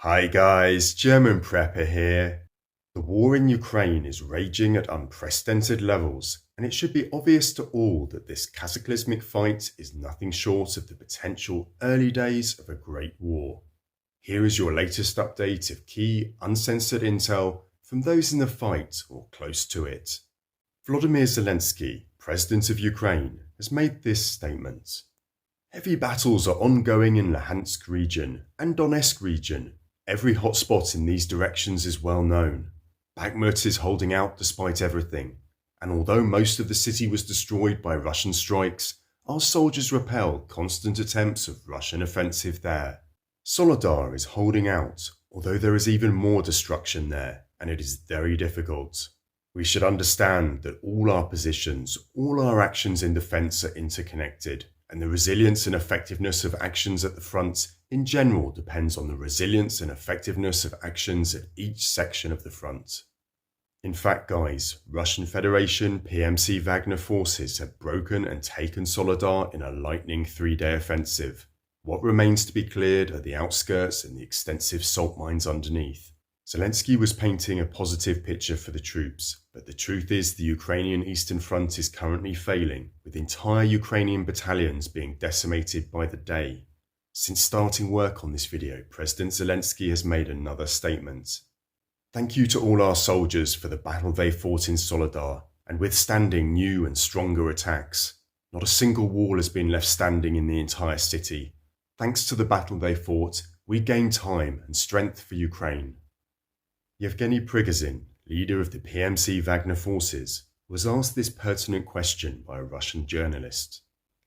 Hi guys, German Prepper here. The war in Ukraine is raging at unprecedented levels, and it should be obvious to all that this cataclysmic fight is nothing short of the potential early days of a great war. Here is your latest update of key uncensored intel from those in the fight or close to it. Volodymyr Zelensky, President of Ukraine, has made this statement. Heavy battles are ongoing in Luhansk region and Donetsk region. Every hotspot in these directions is well known. Bahkmut is holding out despite everything, and although most of the city was destroyed by Russian strikes, our soldiers repelled constant attempts of Russian offensive there. Soledar is holding out, although there is even more destruction there, and it is very difficult. We should understand that all our positions, all our actions in defense are interconnected, and the resilience and effectiveness of actions at the front in general depends on the resilience and effectiveness of actions at each section of the front. In fact, guys, Russian Federation PMC Wagner forces have broken and taken Soledar in a lightning 3-day offensive. What remains to be cleared are the outskirts and the extensive salt mines underneath. Zelensky was painting a positive picture for the troops, but the truth is the Ukrainian Eastern Front is currently failing, with entire Ukrainian battalions being decimated by the day. Since starting work on this video, President Zelensky has made another statement. Thank you to all our soldiers for the battle they fought in Soledar and withstanding new and stronger attacks. Not a single wall has been left standing in the entire city. Thanks to the battle they fought, we gained time and strength for Ukraine. Yevgeny Prigozhin, leader of the PMC Wagner forces, was asked this pertinent question by a Russian journalist.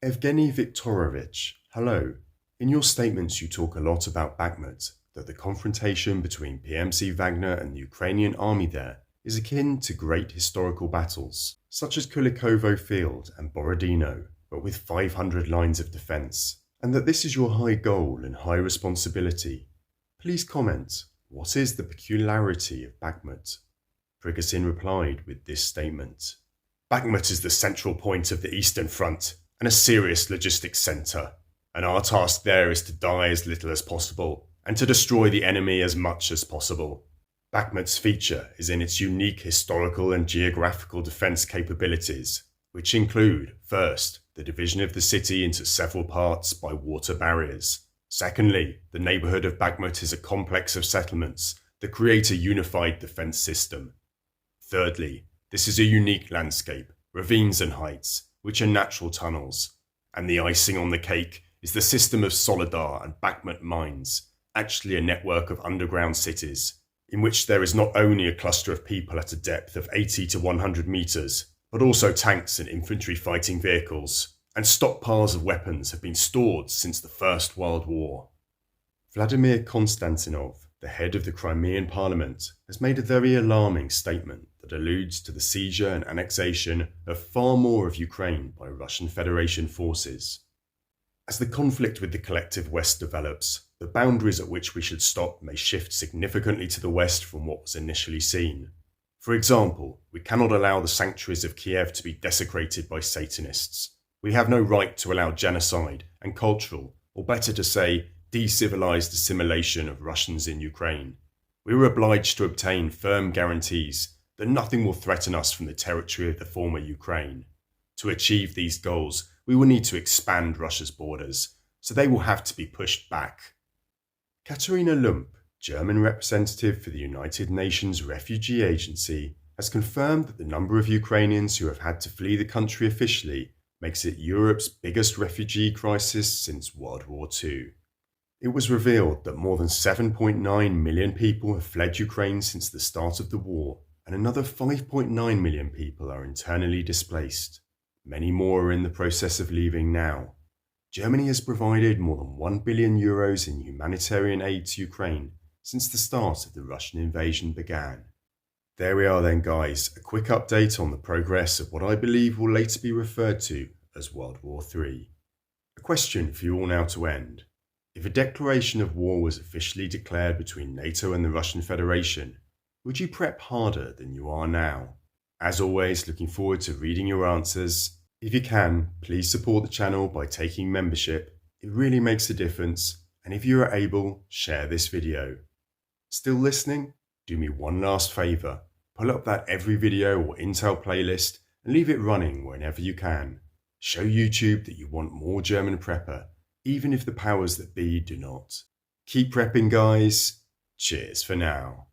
Evgeny Viktorovich, hello. In your statements you talk a lot about Bahkmut, that the confrontation between PMC Wagner and the Ukrainian army there is akin to great historical battles, such as Kulikovo Field and Borodino, but with 500 lines of defense, and that this is your high goal and high responsibility. Please comment, what is the peculiarity of Bahkmut? Prigozhin replied with this statement. Bahkmut is the central point of the Eastern Front and a serious logistics centre, and our task there is to die as little as possible and to destroy the enemy as much as possible. Bahkmut's feature is in its unique historical and geographical defence capabilities, which include, first, the division of the city into several parts by water barriers. Secondly, the neighbourhood of Bahkmut is a complex of settlements that create a unified defence system. Thirdly, this is a unique landscape, ravines and heights, which are natural tunnels. And the icing on the cake is the system of Soledar and Bahkmut mines, actually a network of underground cities, in which there is not only a cluster of people at a depth of 80 to 100 metres, but also tanks and infantry fighting vehicles, and stockpiles of weapons have been stored since the First World War. Vladimir Konstantinov, the head of the Crimean Parliament, has made a very alarming statement that alludes to the seizure and annexation of far more of Ukraine by Russian Federation forces. As the conflict with the collective West develops, the boundaries at which we should stop may shift significantly to the west from what was initially seen. For example, we cannot allow the sanctuaries of Kiev to be desecrated by Satanists. We have no right to allow genocide and cultural, or better to say, de-civilized assimilation of Russians in Ukraine. We were obliged to obtain firm guarantees that nothing will threaten us from the territory of the former Ukraine. To achieve these goals, we will need to expand Russia's borders, so they will have to be pushed back. Katarina Lump, German representative for the United Nations Refugee Agency, has confirmed that the number of Ukrainians who have had to flee the country officially makes it Europe's biggest refugee crisis since World War II. It was revealed that more than 7.9 million people have fled Ukraine since the start of the war, and another 5.9 million people are internally displaced. Many more are in the process of leaving now. Germany has provided more than €1 billion in humanitarian aid to Ukraine since the start of the Russian invasion began. There we are then, guys, a quick update on the progress of what I believe will later be referred to as World War III. A question for you all now to end. If a declaration of war was officially declared between NATO and the Russian Federation, would you prep harder than you are now? As always, looking forward to reading your answers. If you can, please support the channel by taking membership. It really makes a difference. And if you are able, share this video. Still listening? Do me one last favour. Pull up that every video or Intel playlist and leave it running whenever you can. Show YouTube that you want more German prepper, even if the powers that be do not. Keep prepping, guys. Cheers for now.